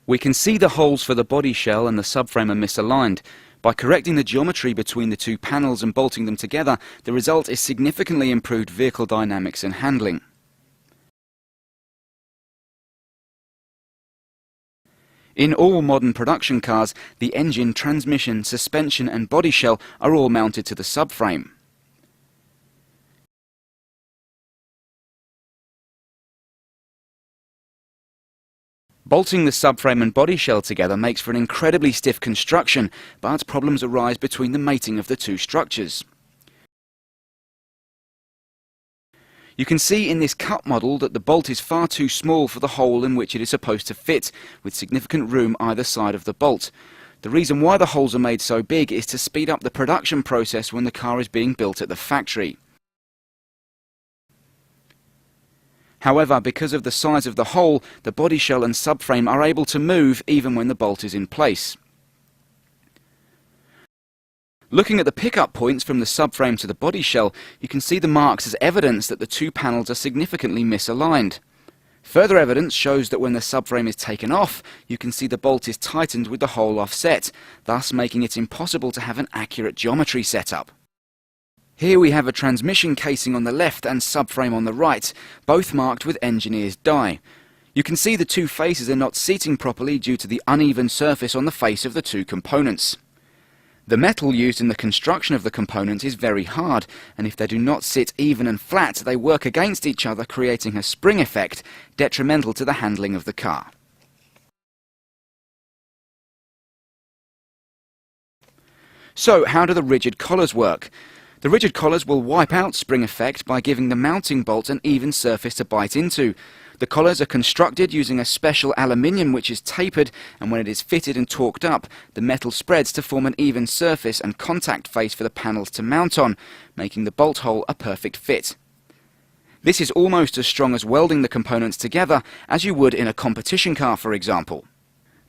We can see the holes for the body shell and the subframe are misaligned. By correcting the geometry between the two panels and bolting them together, the result is significantly improved vehicle dynamics and handling. In all modern production cars, the engine, transmission, suspension and body shell are all mounted to the subframe. Bolting the subframe and body shell together makes for an incredibly stiff construction, but problems arise between the mating of the two structures. You can see in this cut model that the bolt is far too small for the hole in which it is supposed to fit, with significant room either side of the bolt. The reason why the holes are made so big is to speed up the production process when the car is being built at the factory. However, because of the size of the hole, the body shell and subframe are able to move even when the bolt is in place. Looking at the pickup points from the subframe to the body shell, you can see the marks as evidence that the two panels are significantly misaligned. Further evidence shows that when the subframe is taken off, you can see the bolt is tightened with the hole offset, thus making it impossible to have an accurate geometry setup. Here we have a transmission casing on the left and subframe on the right, both marked with engineer's die. You can see the two faces are not seating properly due to the uneven surface on the face of the two components. The metal used in the construction of the component is very hard, and if they do not sit even and flat, they work against each other, creating a spring effect, detrimental to the handling of the car. So, how do the rigid collars work? The rigid collars will wipe out spring effect by giving the mounting bolt an even surface to bite into. The collars are constructed using a special aluminium which is tapered, and when it is fitted and torqued up, the metal spreads to form an even surface and contact face for the panels to mount on, making the bolt hole a perfect fit. This is almost as strong as welding the components together as you would in a competition car, for example.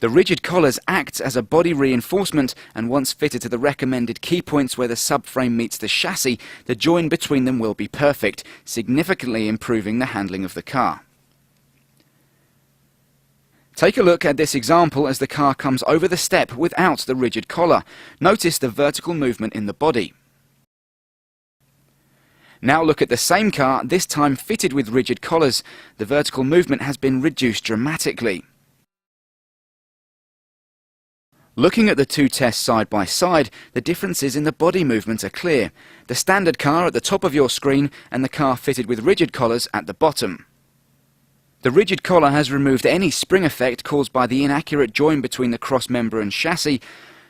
The rigid collars act as a body reinforcement, and once fitted to the recommended key points where the subframe meets the chassis, the join between them will be perfect, significantly improving the handling of the car. Take a look at this example as the car comes over the step without the rigid collar. Notice the vertical movement in the body. Now look at the same car, this time fitted with rigid collars. The vertical movement has been reduced dramatically. Looking at the two tests side by side, the differences in the body movement are clear. The standard car at the top of your screen and the car fitted with rigid collars at the bottom. The rigid collar has removed any spring effect caused by the inaccurate join between the cross member and chassis.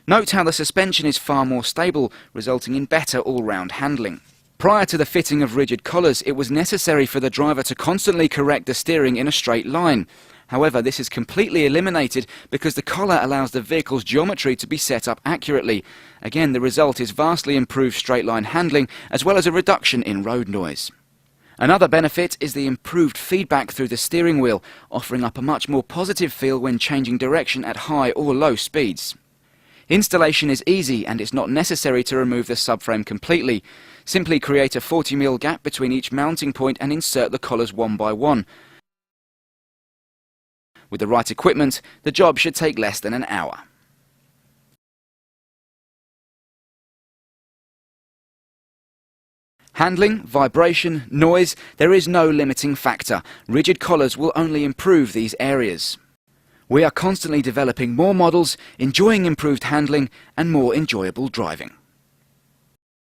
Note how the suspension is far more stable, resulting in better all-round handling. Prior to the fitting of rigid collars, it was necessary for the driver to constantly correct the steering in a straight line. However, this is completely eliminated because the collar allows the vehicle's geometry to be set up accurately. Again, the result is vastly improved straight-line handling as well as a reduction in road noise. Another benefit is the improved feedback through the steering wheel, offering up a much more positive feel when changing direction at high or low speeds. Installation is easy and it's not necessary to remove the subframe completely. Simply create a 40mm gap between each mounting point and insert the collars one by one. With the right equipment, the job should take less than an hour. Handling, vibration, noise, there is no limiting factor. Rigid collars will only improve these areas. We are constantly developing more models, enjoying improved handling and more enjoyable driving.